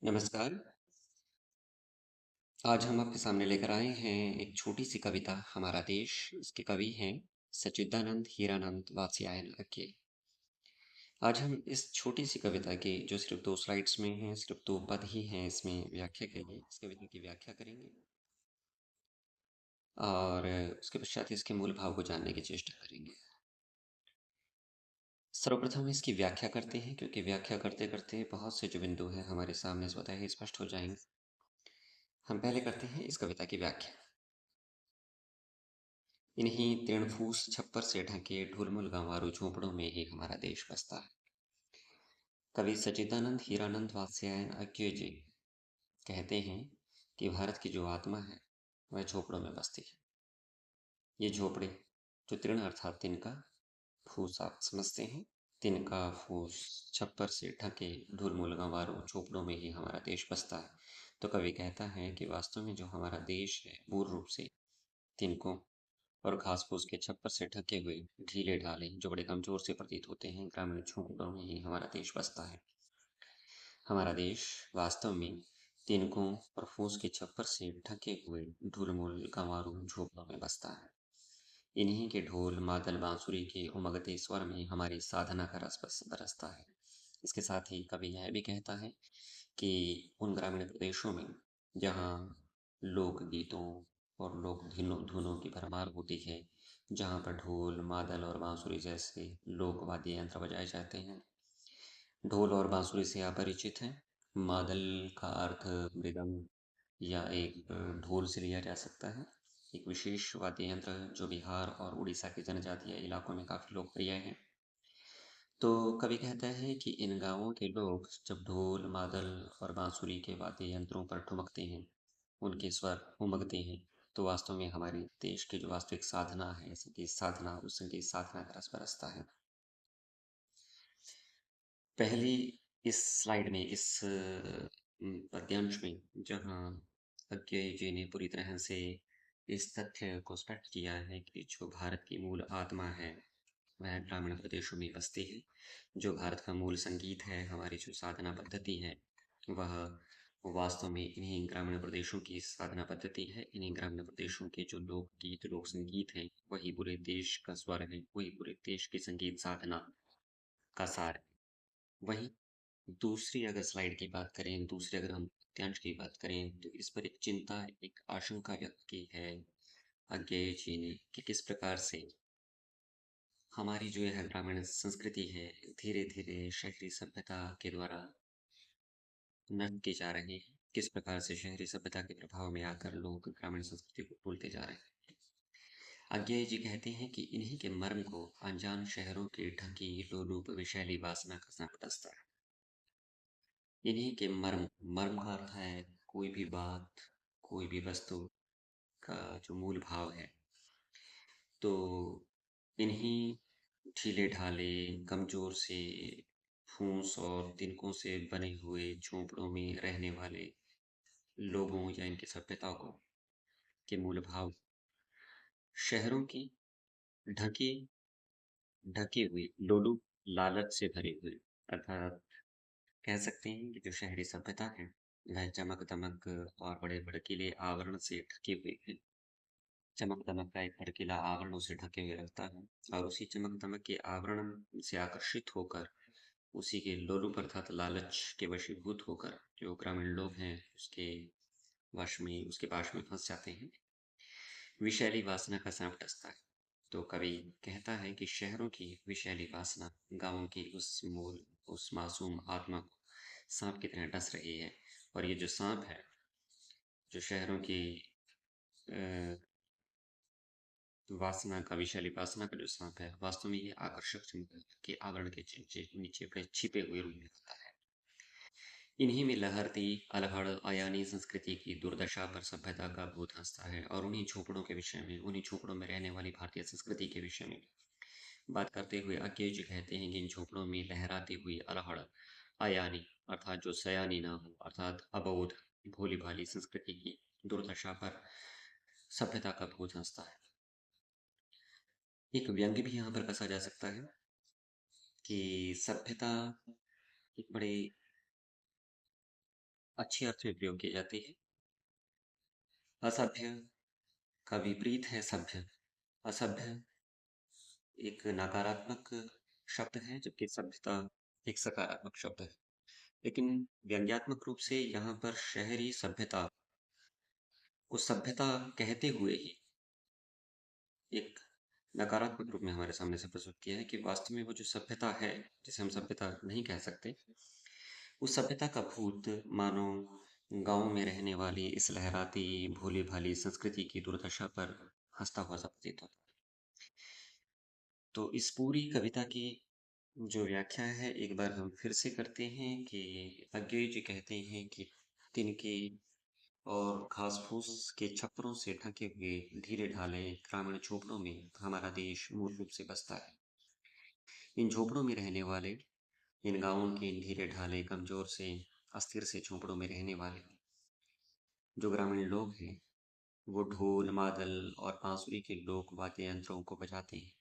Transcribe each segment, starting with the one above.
नमस्कार। आज हम आपके सामने लेकर आए हैं एक छोटी सी कविता हमारा देश। इसके कवि हैं सच्चिदानंद हीरानंद वात्स्यायन अक्के। आज हम इस छोटी सी कविता की जो सिर्फ 2 स्लाइड्स में है, सिर्फ 2 पद ही हैं इसमें व्याख्या के लिए इस कविता की व्याख्या करेंगे और उसके पश्चात इसके मूल भाव को जानने की चेष्टा करेंगे। सर्वप्रथम इसकी व्याख्या करते हैं क्योंकि व्याख्या करते-करते बहुत से जो बिंदु हैं हमारे सामने स्वतः ही स्पष्ट हो जाएंगे। हम पहले करते हैं इस कविता की व्याख्या। इन्हीं तृणफूस छप्पर से ढके ढुलमुल गंवारू झोंपड़ों में ही हमारा देश बसता है। कवि सच्चिदानंद हीरानंद वात्स्यायन अक्के जी कहते हैं कि भारत की जो आत्मा है वह झोपड़ों में बसती है। ये झोपड़े जो तृण अर्थात तिनका फूस आप समझते हैं, तिनका फूस छप्पर से ढके ढुलमुल गंवारू झोंपड़ों में ही हमारा देश बसता है। तो कवि कहता है कि वास्तव में जो हमारा देश है पूर्ण रूप से तिनकों और घास-फूस के छप्पर से ढके हुए ढीले ढाले जो बड़े कमजोर से प्रतीत होते हैं ग्रामीण झोंपड़ों में ही हमारा देश बसता है। हमारा देश वास्तव में तिनकों और फूस के छप्पर से ढके हुए ढुलमुल गंवारू झोंपड़ों में बसता है। इन्हीं के ढोल मादल बांसुरी के उमगते स्वर में हमारी साधना का रस बरसता है। इसके साथ ही कवि यह भी कहता है कि उन ग्रामीण प्रदेशों में जहाँ लोक गीतों और लोक धुनों की भरमार होती है, जहाँ पर ढोल मादल और बांसुरी जैसे लोक वाद्य यंत्र बजाए जाते हैं। ढोल और बांसुरी से आप परिचित हैं। मादल का अर्थ मृदंग या एक ढोल से लिया जा सकता है। एक विशेष वाद्य यंत्र जो बिहार और उड़ीसा के जनजातीय इलाकों में काफ़ी लोकप्रिय है। तो कवि कहता है कि इन गाँवों के लोग जब ढोल, मादल और बांसुरी के वाद्य यंत्रों पर ठुमकते हैं, उनके स्वर उमगते हैं, तो वास्तव में हमारे देश की जो वास्तविक साधना है, संगीत साधना, उस संगीत साधना का रस बरसता है। पहली इस स्लाइड में इस पद्यांश में जहाँ अज्ञेय जी ने पूरी तरह से इस तथ्य को स्पष्ट किया है कि जो भारत की मूल आत्मा है वह ग्रामीण प्रदेशों में बसती है। जो भारत का मूल संगीत है, हमारी जो साधना पद्धति है, वह वास्तव में इन्हीं ग्रामीण प्रदेशों की साधना पद्धति है। इन्हीं ग्रामीण प्रदेशों के जो लोकगीत, लोक संगीत हैं, वही पूरे देश का स्वर है, वही पूरे देश की संगीत साधना का सार है। वहीं दूसरी अगर स्लाइड की बात करें, दूसरे अगर हम वाक्यांश की बात करें, तो इस पर एक चिंता, एक आशंका व्यक्त की है अज्ञेय जी ने कि किस प्रकार से हमारी जो यह ग्रामीण संस्कृति है, धीरे-धीरे शहरी सभ्यता के द्वारा नष्ट की जा रही है। किस प्रकार से शहरी सभ्यता के प्रभाव में आकर लोग ग्रामीण संस्कृति को भूलते जा रहे हैं। अज्ञेय जी कहते हैं कि इन्हीं के मर्म को अनजान शहरों की ढकी लोलुप विषैली वासना का सांप डसता है। इन्हीं के मर्म, मर्म का अर्थ है कोई भी बात, कोई भी वस्तु का जो मूल भाव है। तो इन्हीं ढीले-ढाले, कमज़ोर से फूँस और तिनकों से बने हुए झोंपड़ों में रहने वाले लोगों या इनकी सभ्यता को के मूल भाव शहरों की ढकी ढकी हुई लोलुप लालच से भरी हुई, अर्थात कह सकते हैं कि जो शहरी सभ्यता है वह चमक-दमक और बड़े भड़कीले आवरण से ढकी हुई है। चमक-दमक का एक भड़कीला आवरण उसे ढके हुए रखता है और उसी चमक-दमक के आवरण से आकर्षित होकर उसी के लोलुप अर्थात लालच के वशीभूत होकर जो ग्रामीण लोग हैं उसके वश में, उसके पाश में फँस जाते हैं। विषैली वासना का साँप डसता है। तो कवि कहता है कि शहरों की विषैली वासना गाँवों की उस मासूम आत्मा को साँप की तरह डस रही है। और ये जो साँप है, जो शहरों की अ, वासना का विषैली वासना का जो साँप है, वास्तव में ये आकर्षक चमक के आवरण के नीचे बड़े छिपे हुए रूप में होता है। इन्हीं में लहरती अलहड़ अयानी संस्कृति की दुर्दशा पर सभ्यता का भूत हंसता है और उन्हीं झोपड़ों के विषय में, उन्हीं झोपड़ों में रहने वाली भारतीय संस्कृति के विषय में बात करते हुए अज्ञेय जी कहते हैं कि इन झोपड़ों में लहराती हुई अलहड़ अयानी अर्थात जो सयानी ना हो, अर्थात अबोध भोली भाली संस्कृति की दुर्दशा पर सभ्यता का भूत हंसता है। एक व्यंग्य भी यहाँ पर कसा जा सकता है कि सभ्यता एक बड़े अच्छी अर्थ में प्रयोग की जाती है। असभ्य का विपरीत है सभ्य। असभ्य एक नकारात्मक शब्द है, जबकि सभ्यता एक सकारात्मक शब्द है। लेकिन व्यंग्यात्मक रूप से यहाँ पर शहरी सभ्यता को सभ्यता कहते हुए ही एक नकारात्मक रूप में हमारे सामने से प्रस्तुत किया है कि वास्तव में वो जो सभ्यता है, जिसे हम सभ्यता नहीं कह सकते, उस सभ्यता का भूत मानो गांव में रहने वाली इस लहराती भोली भाली संस्कृति की दुर्दशा पर हंसता हुआ सा प्रतीत होता है। तो इस पूरी कविता की जो व्याख्या है एक बार हम फिर से करते हैं कि अज्ञेय जी कहते हैं कि तिनके और घास-फूस के छप्परों से ढके हुए ढीले ढाले ग्रामीण झोपड़ों में हमारा देश मूल रूप से बसता है। इन झोपड़ों में रहने वाले, इन गांवों के इन ढीले ढाले कमजोर से अस्थिर से झोपड़ों में रहने वाले जो ग्रामीण लोग हैं, वो ढोल मादल और बांसुरी के लोक वाद्य यंत्रों को बजाते हैं,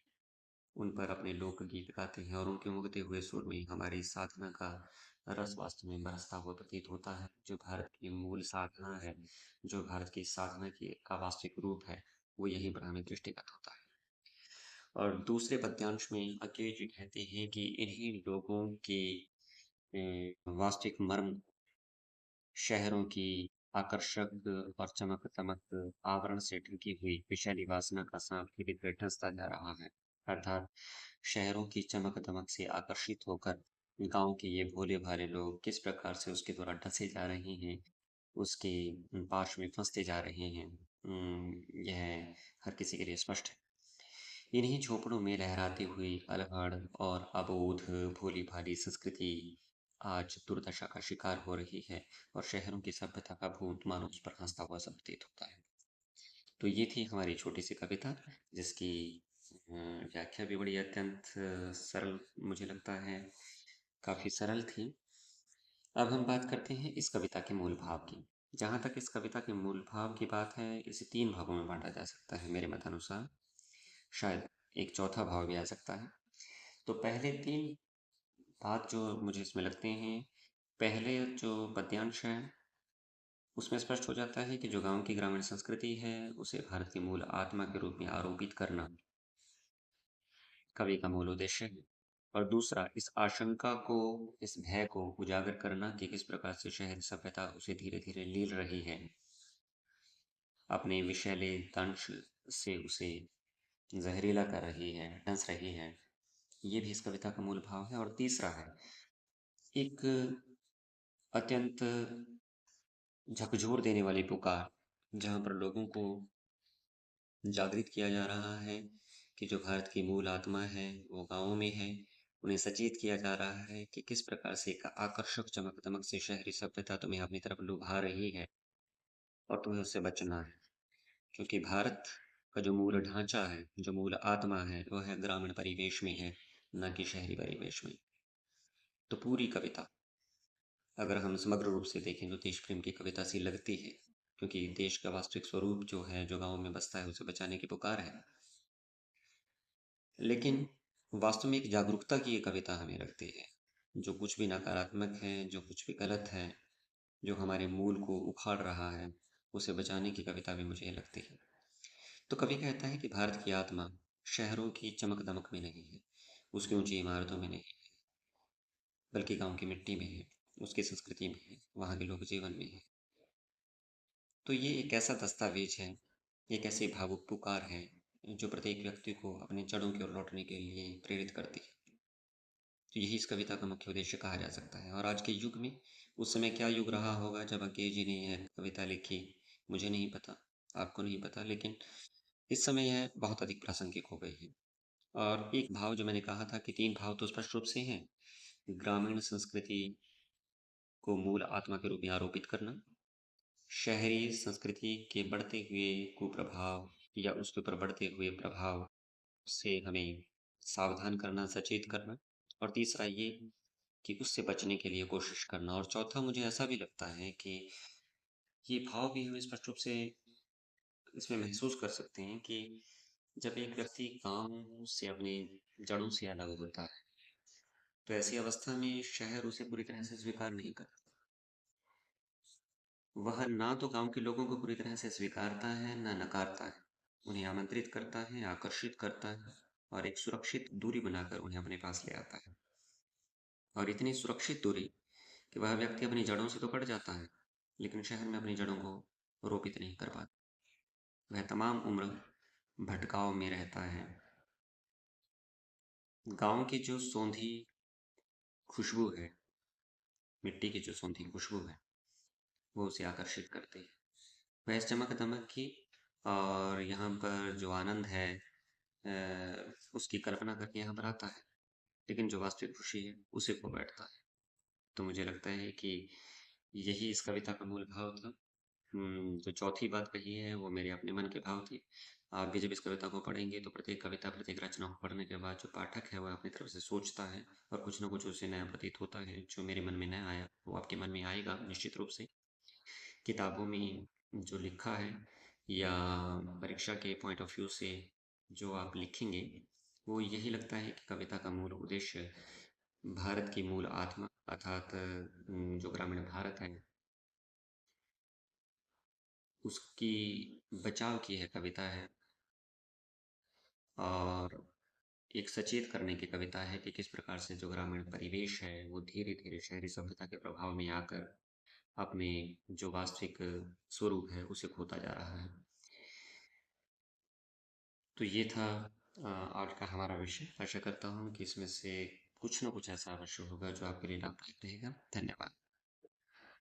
उन पर अपने लोकगीत गाते हैं और उनके उगते हुए सुर में हमारी साधना का रस वास्तव में बरसता हुआ प्रतीत होता है। जो भारत की मूल साधना है, जो भारत की साधना की का वास्तविक रूप है, वो यही पर हमें दृष्टिगत होता है। और दूसरे पद्यांश में अकेले जी कहते हैं कि इन्हीं लोगों की वास्तविक मर्म शहरों की आकर्षक और चमक-दमक आवरण से ढकी हुई विषैली वासना का सांप धीरे-धीरे ढंसता जा रहा है। अर्थात शहरों की चमक-दमक से आकर्षित होकर गाँव के ये भोले-भाले लोग किस प्रकार से उसके द्वारा ढसे जा रहे हैं, उसके पाश में फँसते जा रहे हैं, यह हर किसी के लिए स्पष्ट है। इन्हीं झोपड़ों में लहराती हुई अलहड़ और अबोध भोली-भाली संस्कृति आज दुर्दशा का शिकार हो रही है और शहरों की सभ्यता का भूत मानो उस पर हंसता हुआ सा प्रतीत होता है। तो ये थी हमारी छोटी सी कविता, जिसकी व्याख्या भी बड़ी अत्यंत सरल मुझे लगता है, काफी सरल थी। अब हम बात करते हैं इस कविता के मूल भाव की। जहाँ तक इस कविता के मूल भाव की बात है, इसे तीन भागों में बांटा जा सकता है मेरे मतानुसार। शायद एक चौथा भाव भी आ सकता है। तो पहले तीन भाग जो मुझे इसमें लगते हैं, पहले जो पद्यांश है उसमें स्पष्ट हो जाता है कि जो गांव की ग्रामीण संस्कृति है उसे भारत की मूल आत्मा के रूप में आरोपित करना कवि का मूल उद्देश्य है। और दूसरा, इस आशंका को, इस भय को उजागर करना कि किस प्रकार से शहर सभ्यता उसे धीरे धीरे लील रही है, अपने विषैले दंश से उसे जहरीला कर रही है, डंस रही है। ये भी इस कविता का मूल भाव है। और तीसरा है एक अत्यंत झकझोर देने वाली पुकार, जहाँ पर लोगों को जागृत किया जा रहा है कि जो भारत की मूल आत्मा है वो गाँवों में है। उन्हें सचेत किया जा रहा है कि किस प्रकार से एक आकर्षक चमक-दमक से शहरी सभ्यता तुम्हें अपनी तरफ लुभा रही है और तुम्हें उससे बचना है। क्योंकि भारत का जो मूल ढांचा है, जो मूल आत्मा है, वो है ग्रामीण परिवेश में है, ना कि शहरी परिवेश में। तो पूरी कविता अगर हम समग्र रूप से देखें तो देश प्रेम की कविता सी लगती है, क्योंकि देश का वास्तविक स्वरूप जो है, जो गाँव में बसता है, उसे बचाने की पुकार है। लेकिन वास्तव में एक जागरूकता की ये कविता हमें रखती है। जो कुछ भी नकारात्मक है, जो कुछ भी गलत है, जो हमारे मूल को उखाड़ रहा है, उसे बचाने की कविता भी मुझे ये लगती है। तो कवि कहता है कि भारत की आत्मा शहरों की चमक-दमक में नहीं है, उसकी ऊँची इमारतों में नहीं है, बल्कि गाँव की मिट्टी में है, उसकी संस्कृति में है, वहाँ के लोक जीवन में है। तो ये एक ऐसा दस्तावेज है, एक ऐसी भावुक पुकार है, जो प्रत्येक व्यक्ति को अपनी जड़ों की ओर लौटने के लिए प्रेरित करती है। तो यही इस कविता का मुख्य उद्देश्य कहा जा सकता है। और आज के युग में, उस समय क्या युग रहा होगा जब अंकेश जी ने यह कविता लिखी, मुझे नहीं पता, आपको नहीं पता, लेकिन इस समय यह बहुत अधिक प्रासंगिक हो गई है। और एक भाव जो मैंने कहा था कि तीन भाव तो स्पष्ट रूप से हैं, ग्रामीण संस्कृति को मूल आत्मा के रूप में आरोपित करना, शहरी संस्कृति के बढ़ते हुए कुप्रभाव या उसके ऊपर बढ़ते हुए प्रभाव से हमें सावधान करना, सचेत करना, और तीसरा ये कि उससे बचने के लिए कोशिश करना। और चौथा, मुझे ऐसा भी लगता है कि ये भाव भी हम स्पष्ट रूप से इसमें महसूस कर सकते हैं कि जब एक व्यक्ति गाँव से अपनी जड़ों से अलग होता है, तो ऐसी अवस्था में शहर उसे पूरी तरह से स्वीकार नहीं करता। वह ना तो गांव के लोगों को पूरी तरह से स्वीकारता है ना नकारता है। उन्हें आमंत्रित करता है, आकर्षित करता है और एक सुरक्षित दूरी बनाकर उन्हें अपने पास ले आता है। और इतनी सुरक्षित दूरी कि वह व्यक्ति अपनी जड़ों से तो कट जाता है, लेकिन शहर में अपनी जड़ों को रोपित नहीं कर पाता। वह तमाम उम्र भटकाव में रहता है। गांव की जो सौंधी खुशबू है, मिट्टी की जो सौंधी खुशबू है, वो उसे आकर्षित करती है। वह इस चमक दमक की और यहाँ पर जो आनंद है उसकी कल्पना करके यहाँ पर आता है, लेकिन जो वास्तविक खुशी है उसे खो बैठता है। तो मुझे लगता है कि यही इस कविता का मूल भाव था। जो चौथी बात कही है वो मेरे अपने मन के भाव थे। आप भी जब इस कविता को पढ़ेंगे तो प्रत्येक कविता, प्रत्येक रचना को पढ़ने के बाद जो पाठक है वह अपनी तरफ से सोचता है और कुछ ना कुछ उसे नया प्रतीत होता है। जो मेरे मन में नया आया वो आपके मन में आएगा निश्चित रूप से। किताबों में जो लिखा है या परीक्षा के पॉइंट ऑफ व्यू से जो आप लिखेंगे, वो यही लगता है कि कविता का मूल उद्देश्य भारत की मूल आत्मा अर्थात जो ग्रामीण भारत है उसकी बचाव की है कविता है। और एक सचेत करने की कविता है कि किस प्रकार से जो ग्रामीण परिवेश है वो धीरे धीरे शहरी सभ्यता के प्रभाव में आकर अपने जो वास्तविक स्वरूप है उसे खोता जा रहा है। तो ये था आज का हमारा विषय। आशा करता हूँ कि इसमें से कुछ ना कुछ ऐसा अवश्य होगा जो आपके लिए लाभदायक रहेगा। धन्यवाद।